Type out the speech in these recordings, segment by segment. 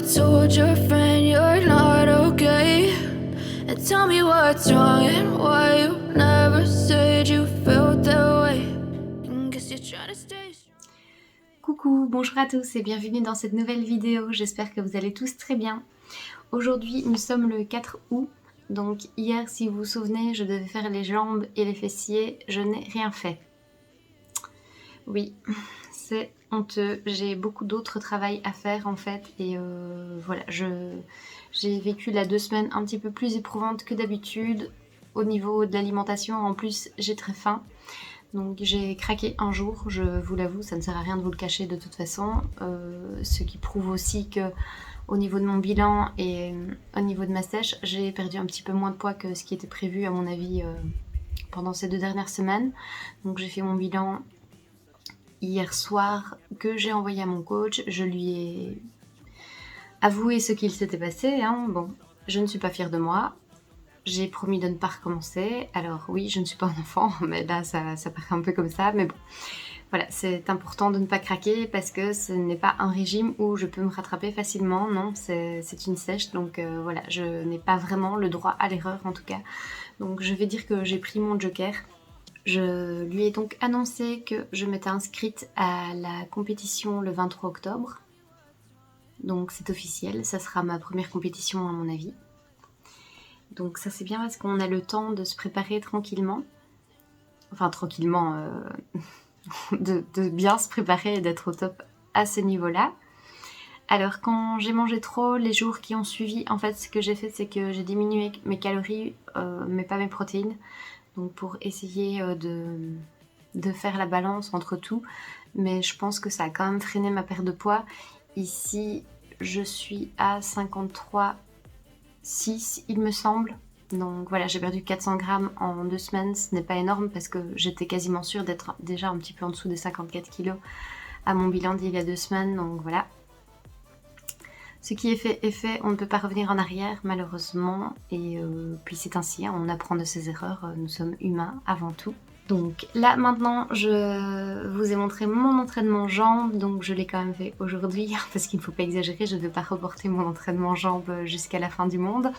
told your friend you're not okay? And tell me what's wrong and why you never said you felt that way. And guess you're trying to stay strong. Coucou, bonjour à tous et bienvenue dans cette nouvelle vidéo, j'espère que vous allez tous très bien. Aujourd'hui nous sommes le 4 août, donc hier si vous vous souvenez je devais faire les jambes et les fessiers, je n'ai rien fait. Oui, c'est honteux, j'ai beaucoup d'autres travail à faire en fait et voilà, j'ai vécu la 2 semaines un petit peu plus éprouvante que d'habitude au niveau de l'alimentation, en plus j'ai très faim. Donc j'ai craqué un jour, je vous l'avoue, ça ne sert à rien de vous le cacher de toute façon. Ce qui prouve aussi que au niveau de mon bilan et au niveau de ma sèche, j'ai perdu un petit peu moins de poids que ce qui était prévu à mon avis pendant ces 2 dernières semaines. Donc j'ai fait mon bilan hier soir que j'ai envoyé à mon coach. Je lui ai avoué ce qu'il s'était passé. Bon, je ne suis pas fière de moi. J'ai promis de ne pas recommencer. Alors oui, je ne suis pas un enfant, mais là ça paraît un peu comme ça. Mais bon, voilà, c'est important de ne pas craquer parce que ce n'est pas un régime où je peux me rattraper facilement. Non, c'est une sèche, donc voilà, je n'ai pas vraiment le droit à l'erreur en tout cas. Donc je vais dire que j'ai pris mon joker. Je lui ai donc annoncé que je m'étais inscrite à la compétition le 23 octobre. Donc c'est officiel, ça sera ma première compétition à mon avis. Donc ça c'est bien parce qu'on a le temps de se préparer tranquillement. Enfin tranquillement, de bien se préparer et d'être au top à ce niveau-là. Alors quand j'ai mangé trop, les jours qui ont suivi, en fait ce que j'ai fait c'est que j'ai diminué mes calories, mais pas mes protéines. Donc pour essayer de faire la balance entre tout. Mais je pense que ça a quand même freiné ma perte de poids. Ici je suis à 53,6 il me semble. Donc voilà, j'ai perdu 400 grammes en 2 semaines, ce n'est pas énorme parce que j'étais quasiment sûre d'être déjà un petit peu en dessous des 54 kilos à mon bilan d'il y a 2 semaines, donc voilà. Ce qui est fait est fait, on ne peut pas revenir en arrière malheureusement, et puis c'est ainsi, on apprend de ses erreurs, nous sommes humains avant tout. Donc là maintenant je vous ai montré mon entraînement jambes, donc je l'ai quand même fait aujourd'hui parce qu'il ne faut pas exagérer, je ne vais pas reporter mon entraînement jambes jusqu'à la fin du monde.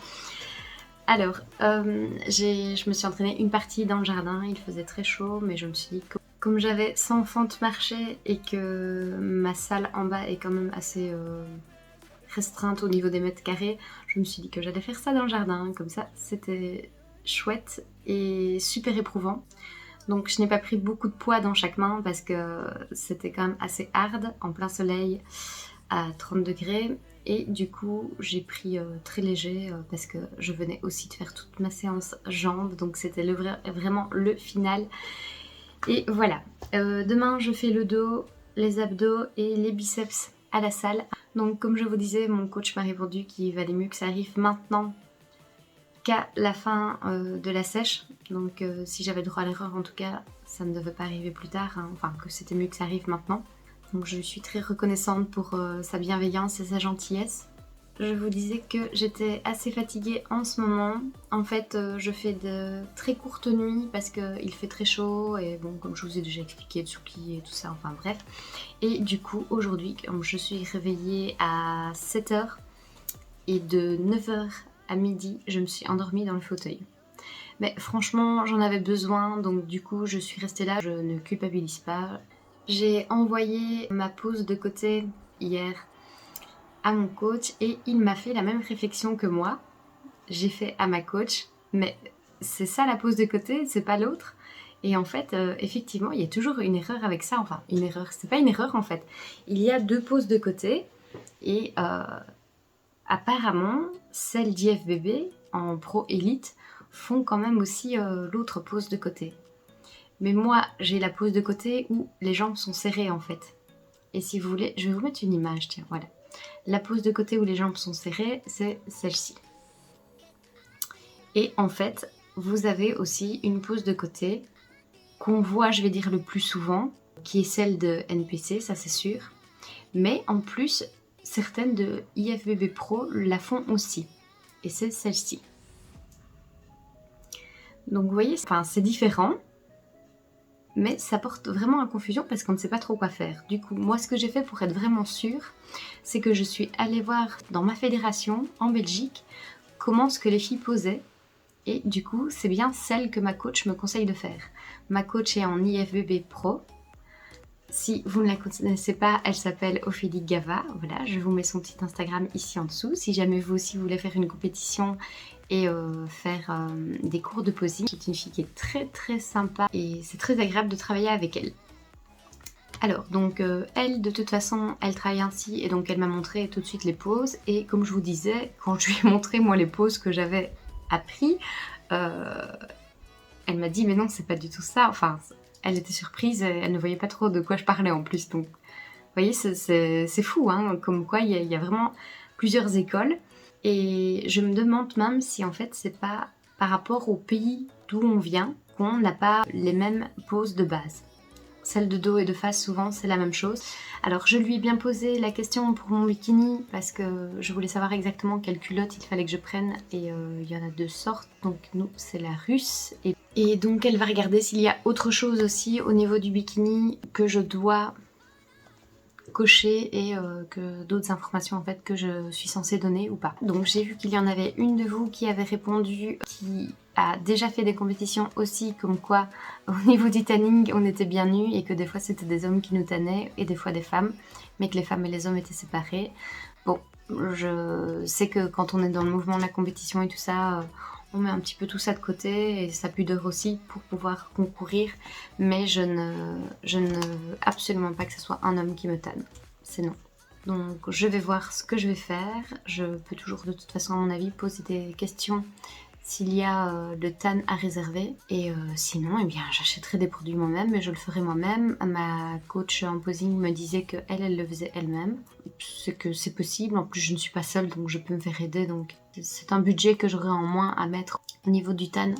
Alors, je me suis entraînée une partie dans le jardin, il faisait très chaud, mais je me suis dit que comme j'avais 100 fentes marchées et que ma salle en bas est quand même assez restreinte au niveau des mètres carrés, je me suis dit que j'allais faire ça dans le jardin, comme ça c'était chouette et super éprouvant. Donc je n'ai pas pris beaucoup de poids dans chaque main parce que c'était quand même assez hard, en plein soleil, à 30 degrés. Et du coup j'ai pris très léger parce que je venais aussi de faire toute ma séance jambes, donc c'était vraiment le final. Et voilà, demain je fais le dos, les abdos et les biceps à la salle. Donc comme je vous disais, mon coach m'a répondu qu'il valait mieux que ça arrive maintenant qu'à la fin de la sèche. Donc si j'avais le droit à l'erreur, en tout cas ça ne devait pas arriver plus tard, enfin que c'était mieux que ça arrive maintenant. Donc je suis très reconnaissante pour sa bienveillance et sa gentillesse. Je vous disais que j'étais assez fatiguée en ce moment. En fait, je fais de très courtes nuits parce qu'il fait très chaud et bon, comme je vous ai déjà expliqué, Tsuki et tout ça, enfin bref. Et du coup, aujourd'hui, je suis réveillée à 7h et de 9h à midi, je me suis endormie dans le fauteuil. Mais franchement, j'en avais besoin, donc du coup, je suis restée là, je ne culpabilise pas. J'ai envoyé ma pause de côté hier à mon coach et il m'a fait la même réflexion que moi. J'ai fait à ma coach, mais c'est ça la pause de côté, c'est pas l'autre. Et en fait, effectivement, il y a toujours une erreur avec ça. Enfin, une erreur, c'est pas une erreur en fait. Il y a 2 pauses de côté et apparemment, celles d'IFBB en pro élite font quand même aussi l'autre pause de côté. Mais moi, j'ai la pose de côté où les jambes sont serrées en fait. Et si vous voulez, je vais vous mettre une image, tiens, voilà. La pose de côté où les jambes sont serrées, c'est celle-ci. Et en fait, vous avez aussi une pose de côté qu'on voit, je vais dire, le plus souvent, qui est celle de NPC, ça c'est sûr. Mais en plus, certaines de IFBB Pro la font aussi. Et c'est celle-ci. Donc vous voyez, enfin, c'est différent. mais ça porte vraiment à confusion parce qu'on ne sait pas trop quoi faire. Du coup, moi, ce que j'ai fait pour être vraiment sûre, c'est que je suis allée voir dans ma fédération, en Belgique, comment ce que les filles posaient. Et du coup, c'est bien celle que ma coach me conseille de faire. Ma coach est en IFBB Pro. Si vous ne la connaissez pas, elle s'appelle Ophélie Gava. Voilà, je vous mets son petit Instagram ici en dessous. Si jamais vous aussi voulez faire une compétition et faire des cours de posing. C'est une fille qui est très très sympa et c'est très agréable de travailler avec elle. Alors, donc elle, de toute façon, elle travaille ainsi et donc elle m'a montré tout de suite les poses. Et comme je vous disais, quand je lui ai montré moi les poses que j'avais appris, elle m'a dit mais non, c'est pas du tout ça. Enfin, elle était surprise, elle ne voyait pas trop de quoi je parlais en plus. Donc, vous voyez, c'est fou, hein, comme quoi il y a vraiment plusieurs écoles. Et je me demande même si en fait c'est pas par rapport au pays d'où on vient qu'on n'a pas les mêmes poses de base. Celle de dos et de face souvent c'est la même chose. Alors je lui ai bien posé la question pour mon bikini parce que je voulais savoir exactement quelle culotte il fallait que je prenne et il y en a 2 sortes, donc nous c'est la russe et donc elle va regarder s'il y a autre chose aussi au niveau du bikini que je dois cocher et que d'autres informations en fait que je suis censée donner ou pas. Donc j'ai vu qu'il y en avait une de vous qui avait répondu, qui a déjà fait des compétitions aussi, comme quoi au niveau du tanning on était bien nus et que des fois c'était des hommes qui nous tannaient et des fois des femmes, mais que les femmes et les hommes étaient séparés. Bon, je sais que quand on est dans le mouvement de la compétition et tout ça, on met un petit peu tout ça de côté et sa pudeur aussi pour pouvoir concourir, mais je ne veux absolument pas que ce soit un homme qui me tanne, c'est non. Donc je vais voir ce que je vais faire, je peux toujours de toute façon à mon avis poser des questions s'il y a le tan à réserver et sinon eh bien j'achèterai des produits moi-même et je le ferai moi-même. Ma coach en posing me disait que elle le faisait elle-même, c'est que c'est possible, en plus je ne suis pas seule donc je peux me faire aider, donc c'est un budget que j'aurai en moins à mettre au niveau du tan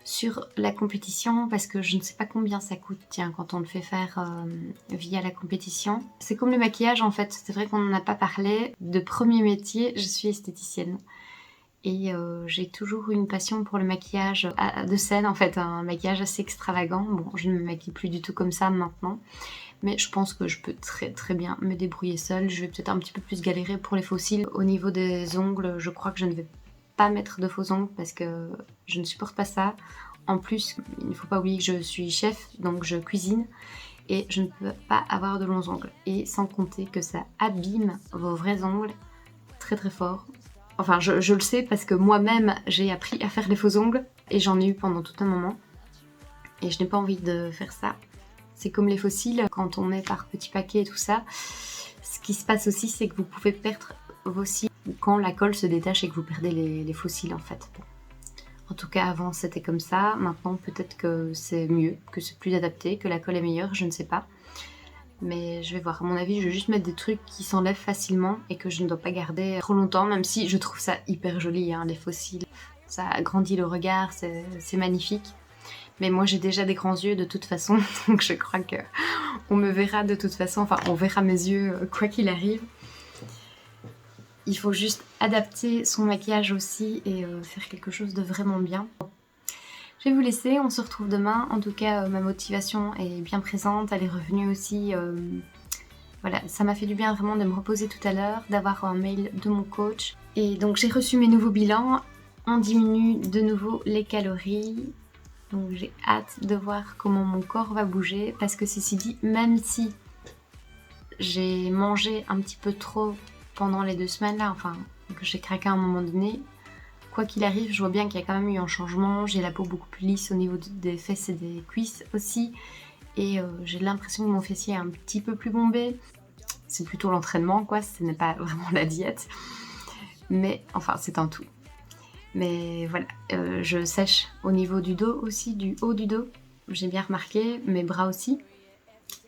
sur la compétition parce que je ne sais pas combien ça coûte, tiens, quand on le fait faire via la compétition. C'est comme le maquillage en fait, c'est vrai qu'on n'en a pas parlé. De premier métier, je suis esthéticienne. Et j'ai toujours eu une passion pour le maquillage de scène, en fait, un maquillage assez extravagant. Bon, je ne me maquille plus du tout comme ça maintenant, mais je pense que je peux très très bien me débrouiller seule. Je vais peut-être un petit peu plus galérer pour les faux cils. Au niveau des ongles, je crois que je ne vais pas mettre de faux ongles parce que je ne supporte pas ça. En plus, il ne faut pas oublier que je suis chef, donc je cuisine. Et je ne peux pas avoir de longs ongles. Et sans compter que ça abîme vos vrais ongles très très fort. Enfin, je le sais parce que moi-même, j'ai appris à faire les faux ongles et j'en ai eu pendant tout un moment. Et je n'ai pas envie de faire ça. C'est comme les faux cils, quand on met par petits paquets et tout ça. Ce qui se passe aussi, c'est que vous pouvez perdre vos cils quand la colle se détache et que vous perdez les faux cils en fait. Bon. En tout cas, avant c'était comme ça. Maintenant, peut-être que c'est mieux, que c'est plus adapté, que la colle est meilleure, je ne sais pas. Mais je vais voir, à mon avis je vais juste mettre des trucs qui s'enlèvent facilement et que je ne dois pas garder trop longtemps, même si je trouve ça hyper joli, hein, les faux cils. Ça agrandit le regard, c'est magnifique. Mais moi j'ai déjà des grands yeux de toute façon, donc je crois que on me verra de toute façon, enfin on verra mes yeux quoi qu'il arrive. Il faut juste adapter son maquillage aussi et faire quelque chose de vraiment bien. Je vais vous laisser, on se retrouve demain. En tout cas, ma motivation est bien présente, elle est revenue aussi. Voilà, ça m'a fait du bien vraiment de me reposer tout à l'heure, d'avoir un mail de mon coach. Et donc j'ai reçu mes nouveaux bilans. On diminue de nouveau les calories. Donc j'ai hâte de voir comment mon corps va bouger. Parce que ceci dit, même si j'ai mangé un petit peu trop pendant les 2 semaines là, enfin que j'ai craqué à un moment donné, quoi qu'il arrive, je vois bien qu'il y a quand même eu un changement. J'ai la peau beaucoup plus lisse au niveau des fesses et des cuisses aussi. Et j'ai l'impression que mon fessier est un petit peu plus bombé. C'est plutôt l'entraînement quoi, ce n'est pas vraiment la diète. Mais enfin, c'est un tout. Mais voilà, je sèche au niveau du dos aussi, du haut du dos. J'ai bien remarqué, mes bras aussi.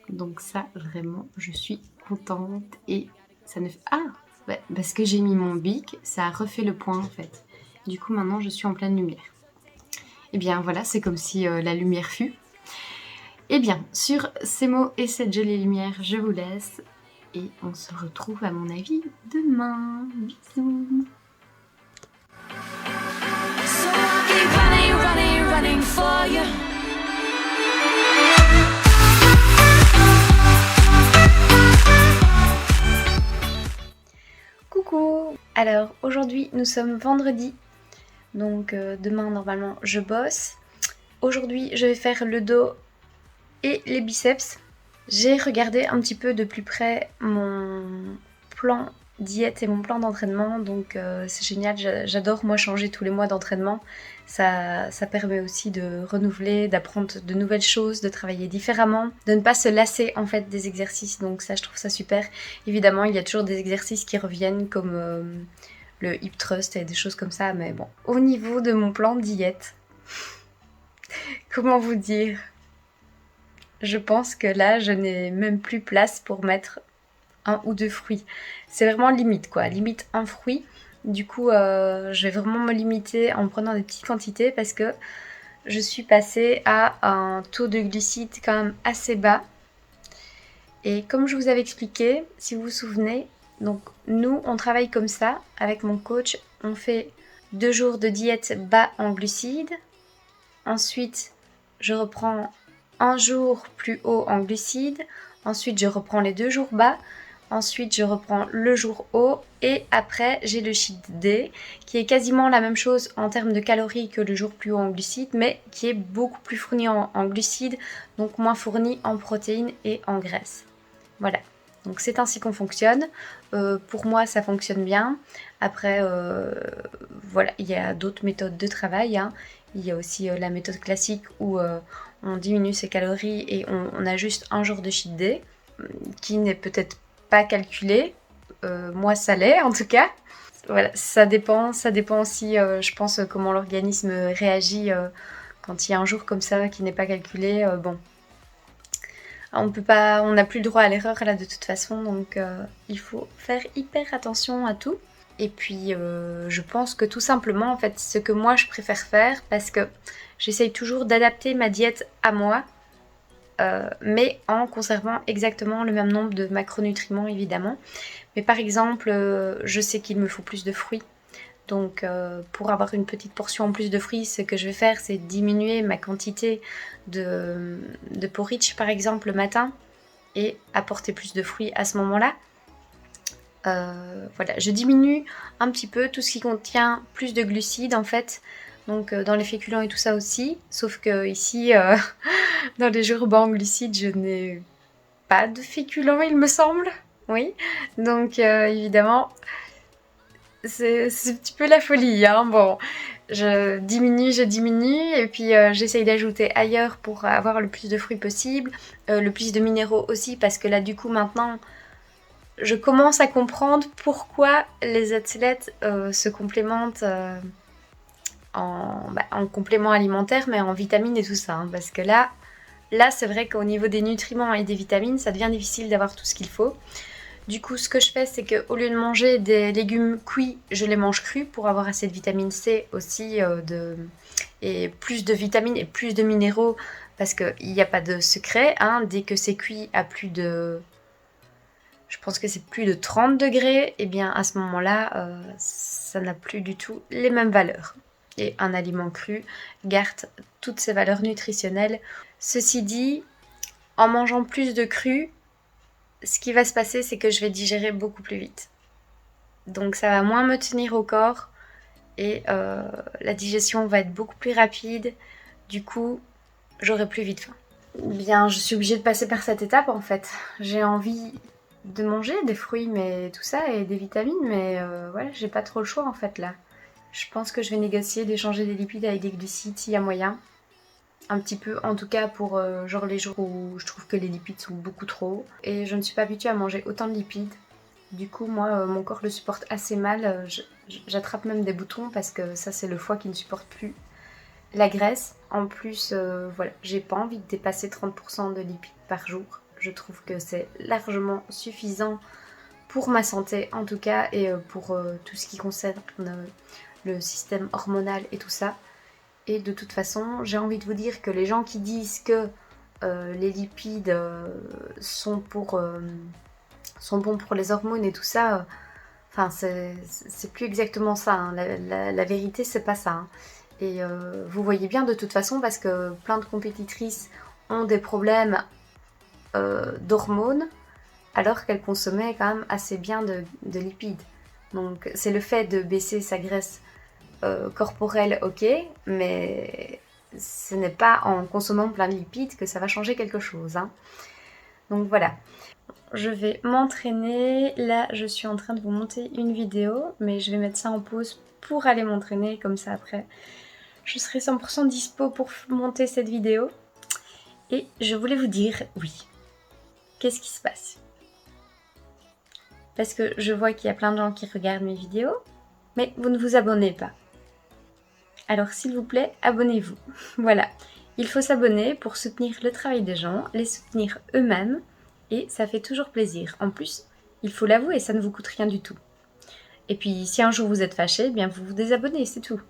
Donc ça, vraiment, je suis contente. Et ça ne fait... Ah ouais, parce que j'ai mis mon bic, ça a refait le point en fait. Du coup, maintenant, je suis en pleine lumière. Et bien voilà, c'est comme si la lumière fut. Et bien, sur ces mots et cette jolie lumière, je vous laisse. Et on se retrouve, à mon avis, demain. Bisous. So I'll keep running, running, running for you. Coucou! Alors aujourd'hui nous sommes vendredi, donc demain normalement je bosse. Aujourd'hui je vais faire le dos et les biceps. J'ai regardé un petit peu de plus près mon plan diète et mon plan d'entraînement, donc c'est génial, j'adore moi changer tous les mois d'entraînement. Ça permet aussi de renouveler, d'apprendre de nouvelles choses, de travailler différemment, de ne pas se lasser en fait des exercices, donc ça je trouve ça super. Évidemment il y a toujours des exercices qui reviennent comme le hip thrust et des choses comme ça, mais bon. Au niveau de mon plan diète, comment vous dire ? Je pense que là je n'ai même plus place pour mettre 1 ou 2 fruits. C'est vraiment limite quoi, limite un fruit. Du coup, je vais vraiment me limiter en prenant des petites quantités parce que je suis passée à un taux de glucides quand même assez bas. Et comme je vous avais expliqué, si vous vous souvenez, donc nous on travaille comme ça avec mon coach. On fait 2 jours de diète bas en glucides. Ensuite, je reprends un jour plus haut en glucides. Ensuite, je reprends les 2 jours bas. Ensuite, je reprends le jour haut et après, j'ai le cheat day qui est quasiment la même chose en termes de calories que le jour plus haut en glucides, mais qui est beaucoup plus fourni en glucides, donc moins fourni en protéines et en graisses. Voilà, donc c'est ainsi qu'on fonctionne. Pour moi, ça fonctionne bien. Après, voilà, il y a d'autres méthodes de travail, hein. Il y a aussi la méthode classique où on diminue ses calories et on a juste un jour de cheat day qui n'est peut-être pas calculé, moi ça l'est en tout cas. Voilà, ça dépend aussi, je pense, comment l'organisme réagit quand il y a un jour comme ça qui n'est pas calculé. Bon, on n'a plus le droit à l'erreur là de toute façon, donc il faut faire hyper attention à tout. Et puis je pense que tout simplement, en fait, ce que moi je préfère faire, parce que j'essaye toujours d'adapter ma diète à moi, mais en conservant exactement le même nombre de macronutriments évidemment. Mais par exemple, je sais qu'il me faut plus de fruits. Donc pour avoir une petite portion en plus de fruits, ce que je vais faire, c'est diminuer ma quantité de porridge par exemple le matin et apporter plus de fruits à ce moment-là. Voilà, je diminue un petit peu tout ce qui contient plus de glucides en fait. Donc dans les féculents et tout ça aussi, sauf que ici, dans les jours bas en glucides, je n'ai pas de féculents il me semble. Oui, donc évidemment, c'est un petit peu la folie, hein. Bon, je diminue, et puis j'essaye d'ajouter ailleurs pour avoir le plus de fruits possible, le plus de minéraux aussi, parce que là du coup maintenant, je commence à comprendre pourquoi les athlètes se complémentent en complément alimentaire, mais en vitamines et tout ça, hein, parce que là c'est vrai qu'au niveau des nutriments et des vitamines, ça devient difficile d'avoir tout ce qu'il faut. Du coup, ce que je fais, c'est qu'au lieu de manger des légumes cuits, je les mange crus pour avoir assez de vitamine C aussi, et plus de vitamines et plus de minéraux, parce qu'il n'y a pas de secret, hein, dès que c'est cuit à plus de... Je pense que c'est plus de 30 degrés, et bien à ce moment-là, ça n'a plus du tout les mêmes valeurs. Et un aliment cru garde toutes ses valeurs nutritionnelles. Ceci dit, en mangeant plus de cru, ce qui va se passer, c'est que je vais digérer beaucoup plus vite. Donc ça va moins me tenir au corps et la digestion va être beaucoup plus rapide. Du coup, j'aurai plus vite faim. Bien, je suis obligée de passer par cette étape en fait. J'ai envie de manger des fruits, mais tout ça, et des vitamines, mais voilà, j'ai pas trop le choix en fait là. Je pense que je vais négocier d'échanger des lipides avec des glucides s'il y a moyen. Un petit peu, en tout cas pour genre les jours où je trouve que les lipides sont beaucoup trop. Et je ne suis pas habituée à manger autant de lipides. Du coup, moi, mon corps le supporte assez mal. J'attrape même des boutons parce que ça, c'est le foie qui ne supporte plus la graisse. En plus, voilà, j'ai pas envie de dépasser 30% de lipides par jour. Je trouve que c'est largement suffisant pour ma santé en tout cas et pour tout ce qui concerne le système hormonal et tout ça. Et de toute façon, j'ai envie de vous dire que les gens qui disent que les lipides sont bons pour les hormones et tout ça, enfin c'est plus exactement ça, hein. La vérité, c'est pas ça, hein. Et vous voyez bien de toute façon, parce que plein de compétitrices ont des problèmes d'hormones alors qu'elles consommaient quand même assez bien de lipides. Donc c'est le fait de baisser sa graisse corporelle, ok, mais ce n'est pas en consommant plein de lipides que ça va changer quelque chose, hein. Donc voilà. Je vais m'entraîner. Là, je suis en train de vous monter une vidéo, mais je vais mettre ça en pause pour aller m'entraîner, comme ça après je serai 100% dispo pour monter cette vidéo. Et je voulais vous dire, oui, qu'est-ce qui se passe? Parce que je vois qu'il y a plein de gens qui regardent mes vidéos, mais vous ne vous abonnez pas. Alors s'il vous plaît, abonnez-vous. Voilà, il faut s'abonner pour soutenir le travail des gens, les soutenir eux-mêmes, et ça fait toujours plaisir. En plus, il faut l'avouer, ça ne vous coûte rien du tout. Et puis si un jour vous êtes fâché, eh bien vous vous désabonnez, c'est tout.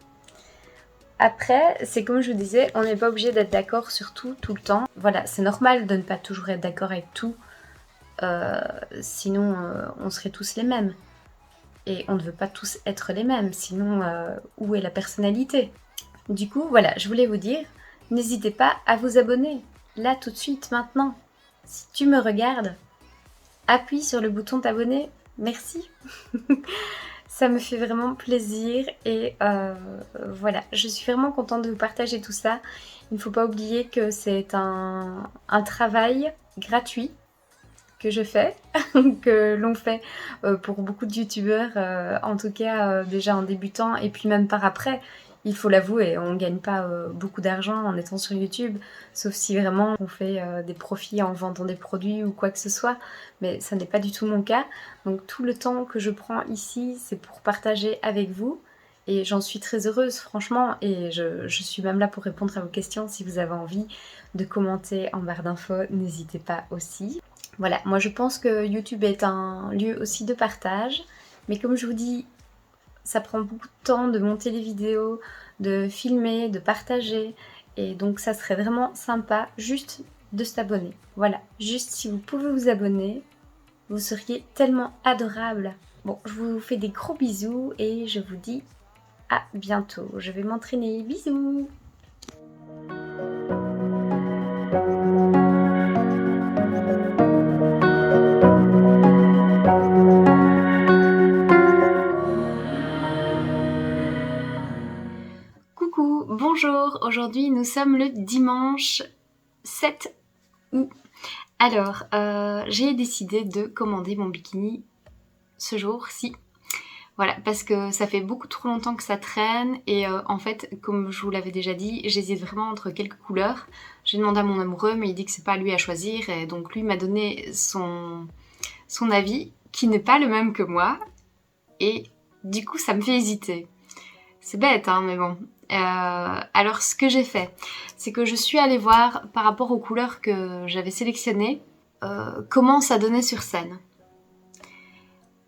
Après, c'est comme je vous disais, on n'est pas obligé d'être d'accord sur tout, tout le temps. Voilà, c'est normal de ne pas toujours être d'accord avec tout, sinon on serait tous les mêmes. Et on ne veut pas tous être les mêmes, sinon où est la personnalité? Du coup, voilà, je voulais vous dire, n'hésitez pas à vous abonner, là tout de suite, maintenant. Si tu me regardes, appuie sur le bouton t'abonner, merci. Ça me fait vraiment plaisir et voilà, je suis vraiment contente de vous partager tout ça. Il ne faut pas oublier que c'est un travail gratuit que je fais, que l'on fait pour beaucoup de youtubeurs, en tout cas déjà en débutant et puis même par après. Il faut l'avouer, on ne gagne pas beaucoup d'argent en étant sur YouTube, sauf si vraiment on fait des profits en vendant des produits ou quoi que ce soit, mais ça n'est pas du tout mon cas. Donc tout le temps que je prends ici, c'est pour partager avec vous, et j'en suis très heureuse franchement, et je suis même là pour répondre à vos questions. Si vous avez envie de commenter en barre d'infos, n'hésitez pas aussi. Voilà, moi je pense que YouTube est un lieu aussi de partage, mais comme je vous dis, ça prend beaucoup de temps de monter les vidéos, de filmer, de partager, et donc ça serait vraiment sympa juste de s'abonner. Voilà, juste si vous pouvez vous abonner, vous seriez tellement adorable. Bon, je vous fais des gros bisous et je vous dis à bientôt. Je vais m'entraîner, bisous! Coucou, bonjour, aujourd'hui nous sommes le dimanche 7 août. Alors, j'ai décidé de commander mon bikini ce jour-ci. Voilà, parce que ça fait beaucoup trop longtemps que ça traîne et en fait, comme je vous l'avais déjà dit, j'hésite vraiment entre quelques couleurs. J'ai demandé à mon amoureux, mais il dit que c'est pas à lui à choisir, et donc lui m'a donné son avis, qui n'est pas le même que moi, et du coup ça me fait hésiter. C'est bête, hein, mais bon. Alors ce que j'ai fait, c'est que je suis allée voir par rapport aux couleurs que j'avais sélectionnées, comment ça donnait sur scène.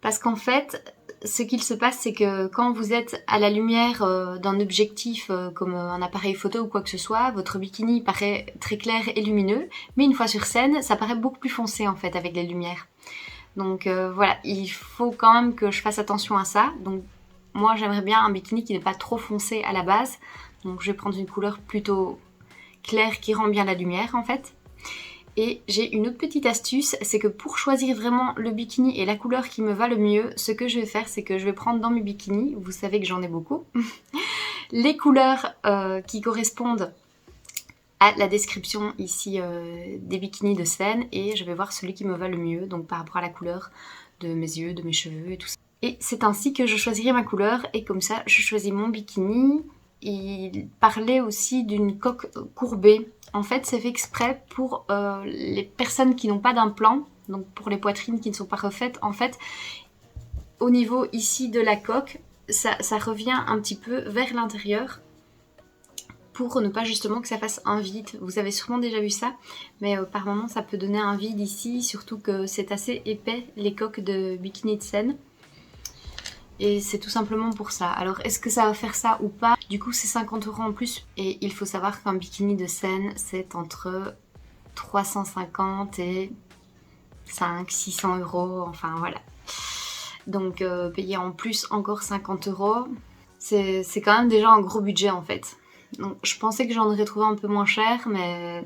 Parce qu'en fait, ce qu'il se passe, c'est que quand vous êtes à la lumière d'un objectif comme un appareil photo ou quoi que ce soit, votre bikini paraît très clair et lumineux, mais une fois sur scène, ça paraît beaucoup plus foncé en fait avec les lumières. Donc voilà, il faut quand même que je fasse attention à ça. Donc moi j'aimerais bien un bikini qui n'est pas trop foncé à la base, donc je vais prendre une couleur plutôt claire qui rend bien la lumière en fait. Et j'ai une autre petite astuce, c'est que pour choisir vraiment le bikini et la couleur qui me va le mieux, ce que je vais faire, c'est que je vais prendre dans mes bikinis, vous savez que j'en ai beaucoup, les couleurs qui correspondent à la description ici des bikinis de scène, et je vais voir celui qui me va le mieux, donc par rapport à la couleur de mes yeux, de mes cheveux et tout ça. Et c'est ainsi que je choisirai ma couleur, et comme ça je choisis mon bikini. Il parlait aussi d'une coque courbée. En fait, c'est fait exprès pour les personnes qui n'ont pas d'implant, donc pour les poitrines qui ne sont pas refaites. En fait, au niveau ici de la coque, ça revient un petit peu vers l'intérieur pour ne pas justement que ça fasse un vide. Vous avez sûrement déjà vu ça, mais par moments ça peut donner un vide ici, surtout que c'est assez épais les coques de bikini de scène. Et c'est tout simplement pour ça. Alors est-ce que ça va faire ça ou pas? Du coup c'est 50 € en plus. Et il faut savoir qu'un bikini de scène c'est entre 350 et 500-600 €. Enfin voilà. Donc payer en plus encore 50 €, c'est quand même déjà un gros budget en fait. Donc je pensais que j'en aurais trouvé un peu moins cher, mais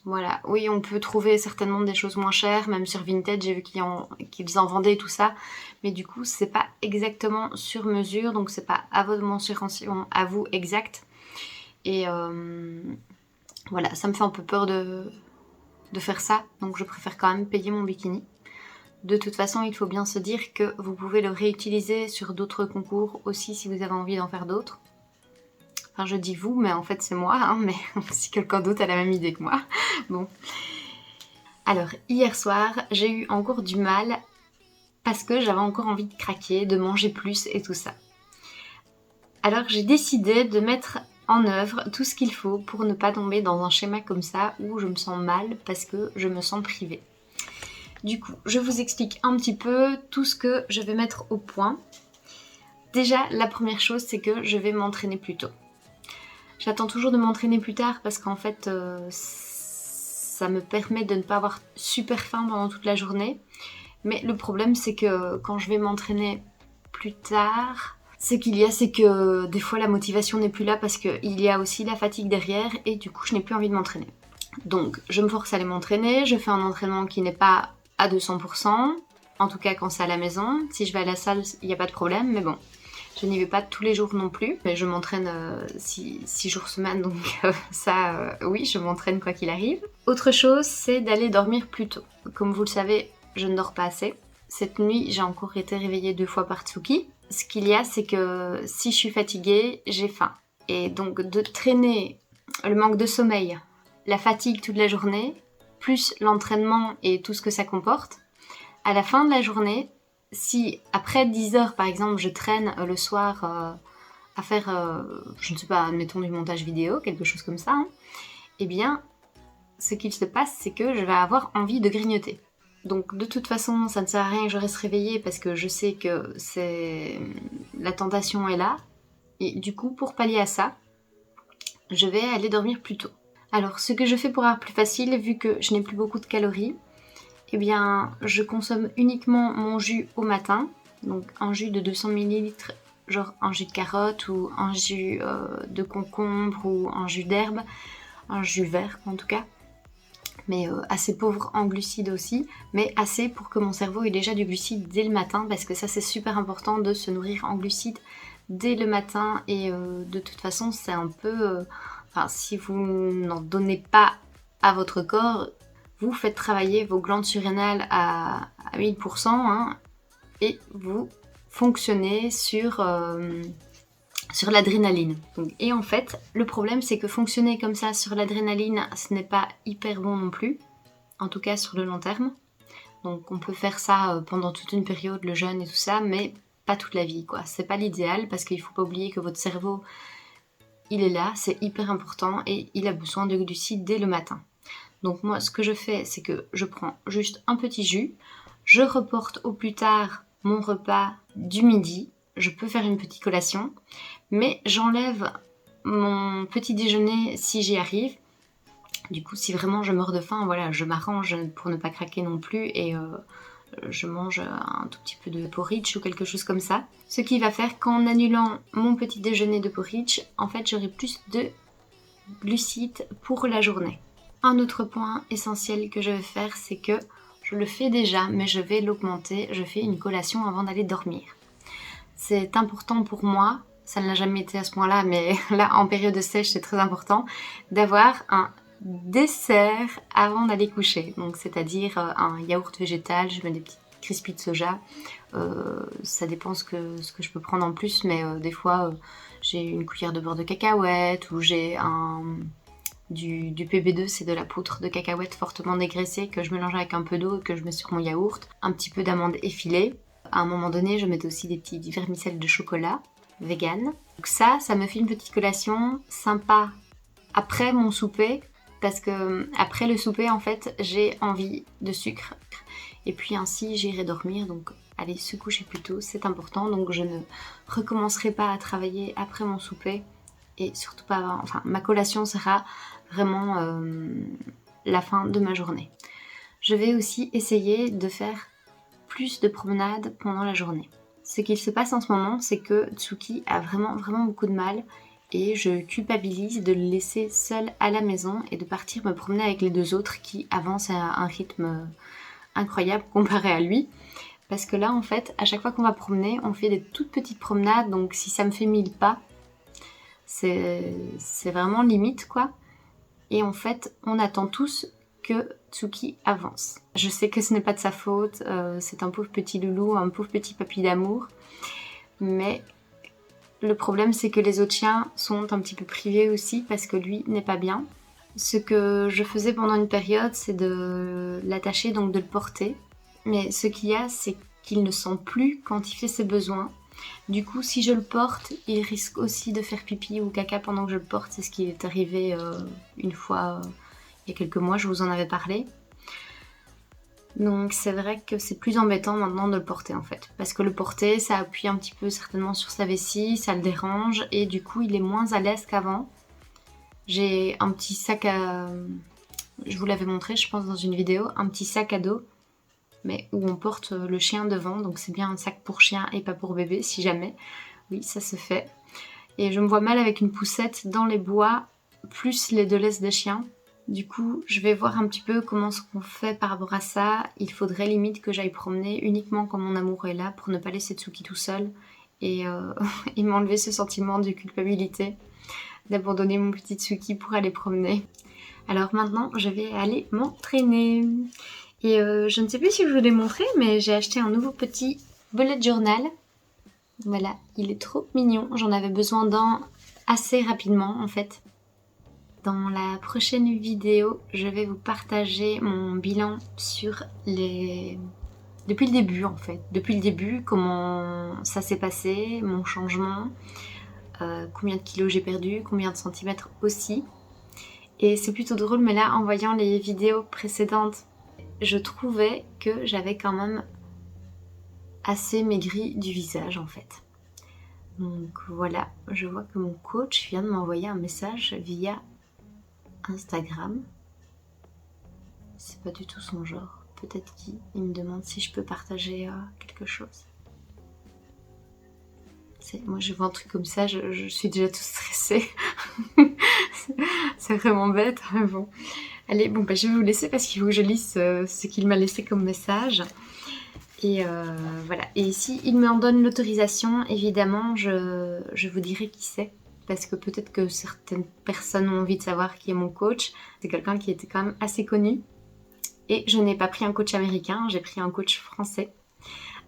Voilà, oui, on peut trouver certainement des choses moins chères, même sur Vinted, j'ai vu qu'ils en vendaient et tout ça, mais du coup, c'est pas exactement sur mesure, donc c'est pas à votre mensuration, à vous exact. Et voilà, ça me fait un peu peur de faire ça, donc je préfère quand même payer mon bikini. De toute façon, il faut bien se dire que vous pouvez le réutiliser sur d'autres concours aussi si vous avez envie d'en faire d'autres. Enfin, je dis vous, mais en fait c'est moi, hein, mais si quelqu'un d'autre a la même idée que moi. Bon. Alors, hier soir, j'ai eu encore du mal parce que j'avais encore envie de craquer, de manger plus et tout ça. Alors, j'ai décidé de mettre en œuvre tout ce qu'il faut pour ne pas tomber dans un schéma comme ça où je me sens mal parce que je me sens privée. Du coup, je vous explique un petit peu tout ce que je vais mettre au point. Déjà, la première chose, c'est que je vais m'entraîner plus tôt. J'attends toujours de m'entraîner plus tard parce qu'en fait, ça me permet de ne pas avoir super faim pendant toute la journée. Mais le problème, c'est que quand je vais m'entraîner plus tard, ce qu'il y a, c'est que des fois la motivation n'est plus là parce qu'il y a aussi la fatigue derrière et du coup, je n'ai plus envie de m'entraîner. Donc, je me force à aller m'entraîner, je fais un entraînement qui n'est pas à 200%, en tout cas quand c'est à la maison. Si je vais à la salle, il n'y a pas de problème, mais bon. Je n'y vais pas tous les jours non plus, mais je m'entraîne 6 jours semaine, donc oui, je m'entraîne quoi qu'il arrive. Autre chose, c'est d'aller dormir plus tôt. Comme vous le savez, je ne dors pas assez. Cette nuit, j'ai encore été réveillée 2 fois par Tsuki. Ce qu'il y a, c'est que si je suis fatiguée, j'ai faim. Et donc de traîner le manque de sommeil, la fatigue toute la journée, plus l'entraînement et tout ce que ça comporte, à la fin de la journée, si après 10 heures par exemple je traîne le soir à faire, je ne sais pas, admettons du montage vidéo, quelque chose comme ça, hein, eh bien ce qu'il se passe c'est que je vais avoir envie de grignoter. Donc de toute façon ça ne sert à rien que je reste réveillée parce que je sais que la tentation est là. Et du coup pour pallier à ça, je vais aller dormir plus tôt. Alors ce que je fais pour avoir plus facile, vu que je n'ai plus beaucoup de calories, eh bien, je consomme uniquement mon jus au matin, donc un jus de 200 ml, genre un jus de carotte ou un jus de concombre ou un jus d'herbe, un jus vert en tout cas, mais assez pauvre en glucides aussi, mais assez pour que mon cerveau ait déjà du glucide dès le matin, parce que ça c'est super important de se nourrir en glucides dès le matin, et de toute façon c'est un peu... Enfin, si vous n'en donnez pas à votre corps, vous faites travailler vos glandes surrénales à 1000%, hein, et vous fonctionnez sur l'adrénaline. Et en fait, le problème c'est que fonctionner comme ça sur l'adrénaline, ce n'est pas hyper bon non plus, en tout cas sur le long terme. Donc on peut faire ça pendant toute une période, le jeûne et tout ça, mais pas toute la vie, quoi. C'est pas l'idéal parce qu'il faut pas oublier que votre cerveau, il est là, c'est hyper important et il a besoin de glucides dès le matin. Donc moi, ce que je fais, c'est que je prends juste un petit jus, je reporte au plus tard mon repas du midi, je peux faire une petite collation, mais j'enlève mon petit déjeuner si j'y arrive. Du coup, si vraiment je meurs de faim, voilà, je m'arrange pour ne pas craquer non plus et je mange un tout petit peu de porridge ou quelque chose comme ça. Ce qui va faire qu'en annulant mon petit déjeuner de porridge, en fait, j'aurai plus de glucides pour la journée. Un autre point essentiel que je vais faire, c'est que je le fais déjà, mais je vais l'augmenter. Je fais une collation avant d'aller dormir. C'est important pour moi, ça ne l'a jamais été à ce point-là, mais là, en période sèche, c'est très important, d'avoir un dessert avant d'aller coucher. Donc, c'est-à-dire un yaourt végétal, je mets des petites crispies de soja. Ça dépend ce que je peux prendre en plus, mais des fois, j'ai une cuillère de beurre de cacahuète ou j'ai du PB2, c'est de la poudre de cacahuète fortement dégraissée que je mélange avec un peu d'eau et que je mets sur mon yaourt. Un petit peu d'amandes effilées. À un moment donné, je mets aussi des petits vermicelles de chocolat vegan. Donc ça me fait une petite collation sympa après mon souper, parce que après le souper, en fait, j'ai envie de sucre. Et puis ainsi, j'irai dormir. Donc aller se coucher plus tôt, c'est important. Donc je ne recommencerai pas à travailler après mon souper. Et surtout pas avant. Enfin, ma collation sera vraiment la fin de ma journée. Je vais aussi essayer de faire plus de promenades pendant la journée. Ce qu'il se passe en ce moment, c'est que Tsuki a vraiment beaucoup de mal et je culpabilise de le laisser seul à la maison et de partir me promener avec les 2 autres qui avancent à un rythme incroyable comparé à lui. Parce que là, en fait, à chaque fois qu'on va promener, on fait des toutes petites promenades, donc si ça me fait 1000 pas, c'est vraiment limite, quoi. Et en fait, on attend tous que Tsuki avance. Je sais que ce n'est pas de sa faute, c'est un pauvre petit loulou, un pauvre petit papy d'amour, mais le problème c'est que les autres chiens sont un petit peu privés aussi parce que lui n'est pas bien. Ce que je faisais pendant une période, c'est de l'attacher, donc de le porter. Mais ce qu'il y a, c'est qu'il ne sent plus quand il fait ses besoins. Du coup, si je le porte, il risque aussi de faire pipi ou caca pendant que je le porte. C'est ce qui est arrivé une fois il y a quelques mois, je vous en avais parlé. Donc c'est vrai que c'est plus embêtant maintenant de le porter en fait. Parce que le porter, ça appuie un petit peu certainement sur sa vessie, ça le dérange et du coup il est moins à l'aise qu'avant. J'ai un petit sac à... Je vous l'avais montré je pense dans une vidéo, un petit sac à dos. Mais où on porte le chien devant, donc c'est bien un sac pour chien et pas pour bébé si jamais. Oui, ça se fait. Et je me vois mal avec une poussette dans les bois, plus les 2 laisses des chiens. Du coup, je vais voir un petit peu comment ce qu'on fait par rapport à ça. Il faudrait limite que j'aille promener uniquement quand mon amour est là pour ne pas laisser Tsuki tout seul et m'enlever ce sentiment de culpabilité d'abandonner mon petit Tsuki pour aller promener. Alors maintenant, je vais aller m'entraîner. Et je ne sais plus si je vous l'ai montré, mais j'ai acheté un nouveau petit bullet journal. Voilà, il est trop mignon. J'en avais besoin d'un assez rapidement en fait. Dans la prochaine vidéo, je vais vous partager mon bilan sur les... Depuis le début en fait. Depuis le début, comment ça s'est passé, mon changement, combien de kilos j'ai perdu, combien de centimètres aussi. Et c'est plutôt drôle, mais là, en voyant les vidéos précédentes, je trouvais que j'avais quand même assez maigri du visage en fait. Donc voilà, je vois que mon coach vient de m'envoyer un message via Instagram. C'est pas du tout son genre. Peut-être qu'il me demande si je peux partager quelque chose. Moi je vois un truc comme ça, je suis déjà toute stressée. C'est vraiment bête, mais bon. Allez, bon bah je vais vous laisser parce qu'il faut que je lise ce qu'il m'a laissé comme message. Et voilà. Et si il m'en donne l'autorisation, évidemment, je vous dirai qui c'est. Parce que peut-être que certaines personnes ont envie de savoir qui est mon coach. C'est quelqu'un qui était quand même assez connu. Et je n'ai pas pris un coach américain, j'ai pris un coach français.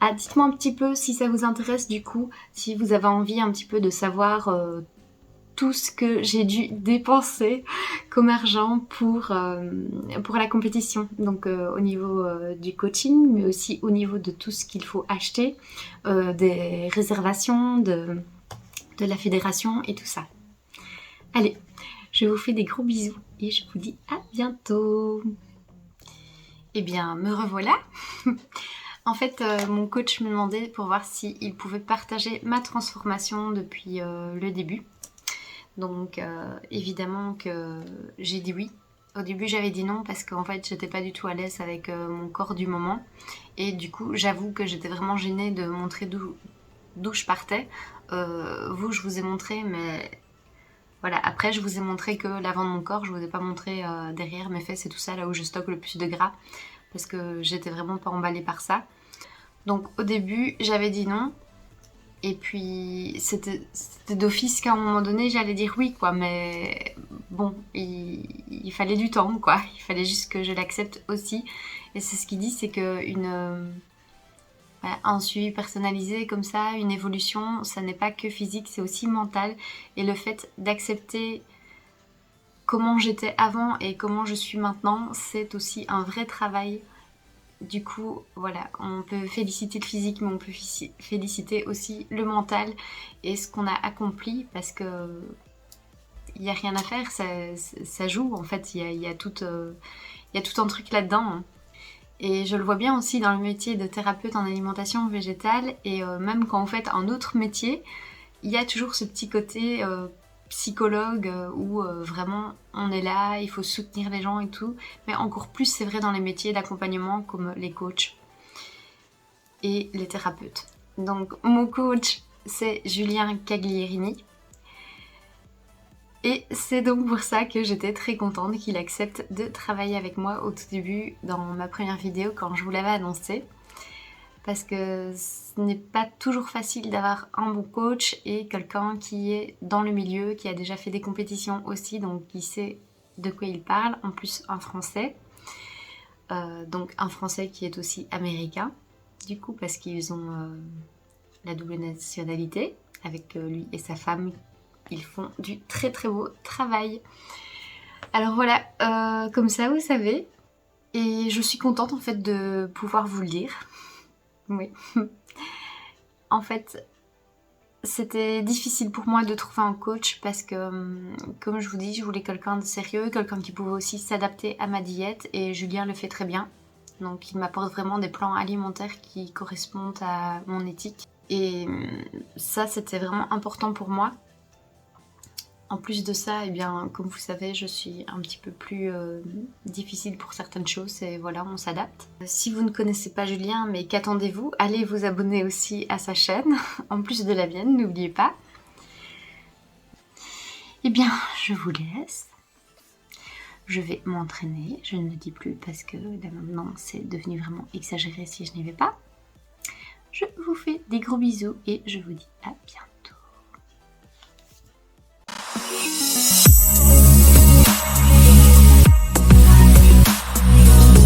Ah, dites-moi un petit peu si ça vous intéresse du coup, si vous avez envie un petit peu de savoir tout ce que j'ai dû dépenser comme argent pour la compétition. Donc au niveau du coaching, mais aussi au niveau de tout ce qu'il faut acheter, des réservations, de la fédération et tout ça. Allez, je vous fais des gros bisous et je vous dis à bientôt. Eh bien, me revoilà. En fait, mon coach me demandait pour voir s'il pouvait partager ma transformation depuis le début. Donc évidemment que j'ai dit oui. Au début j'avais dit non parce qu'en fait j'étais pas du tout à l'aise avec mon corps du moment. Et du coup j'avoue que j'étais vraiment gênée de montrer d'où je partais. Vous je vous ai montré mais voilà, après je vous ai montré que l'avant de mon corps, je vous ai pas montré derrière mes fesses et tout ça, là où je stocke le plus de gras. Parce que j'étais vraiment pas emballée par ça. Donc au début j'avais dit non. Et puis c'était d'office qu'à un moment donné j'allais dire oui quoi, mais bon il fallait du temps quoi, il fallait juste que je l'accepte aussi. Et c'est ce qu'il dit, c'est que un suivi personnalisé comme ça, une évolution, ça n'est pas que physique, c'est aussi mental. Et le fait d'accepter comment j'étais avant et comment je suis maintenant, c'est aussi un vrai travail. Du coup, voilà, on peut féliciter le physique, mais on peut féliciter aussi le mental et ce qu'on a accompli, parce que il n'y a rien à faire, ça joue en fait, il y a tout un truc là-dedans. Hein. Et je le vois bien aussi dans le métier de thérapeute en alimentation végétale, et même quand on fait un autre métier, il y a toujours ce petit côté psychologue où vraiment on est là, il faut soutenir les gens et tout, mais encore plus c'est vrai dans les métiers d'accompagnement comme les coachs et les thérapeutes. Donc mon coach c'est Julien Caglierini. Et c'est donc pour ça que j'étais très contente qu'il accepte de travailler avec moi au tout début dans ma première vidéo quand je vous l'avais annoncé. Parce que ce n'est pas toujours facile d'avoir un bon coach et quelqu'un qui est dans le milieu, qui a déjà fait des compétitions aussi, donc qui sait de quoi il parle, en plus un français. Donc un français qui est aussi américain, du coup parce qu'ils ont la double nationalité, avec lui et sa femme, ils font du très très beau travail. Alors voilà, comme ça vous savez, et je suis contente en fait de pouvoir vous le dire. Oui. En fait, c'était difficile pour moi de trouver un coach parce que, comme je vous dis, je voulais quelqu'un de sérieux, quelqu'un qui pouvait aussi s'adapter à ma diète et Julien le fait très bien. Donc il m'apporte vraiment des plans alimentaires qui correspondent à mon éthique. Et ça, c'était vraiment important pour moi. En plus de ça, eh bien, comme vous savez, je suis un petit peu plus difficile pour certaines choses et voilà, on s'adapte. Si vous ne connaissez pas Julien, mais qu'attendez-vous? Allez vous abonner aussi à sa chaîne, en plus de la mienne, n'oubliez pas. Eh bien, je vous laisse. Je vais m'entraîner, je ne le dis plus parce que là maintenant c'est devenu vraiment exagéré si je n'y vais pas. Je vous fais des gros bisous et je vous dis à bientôt.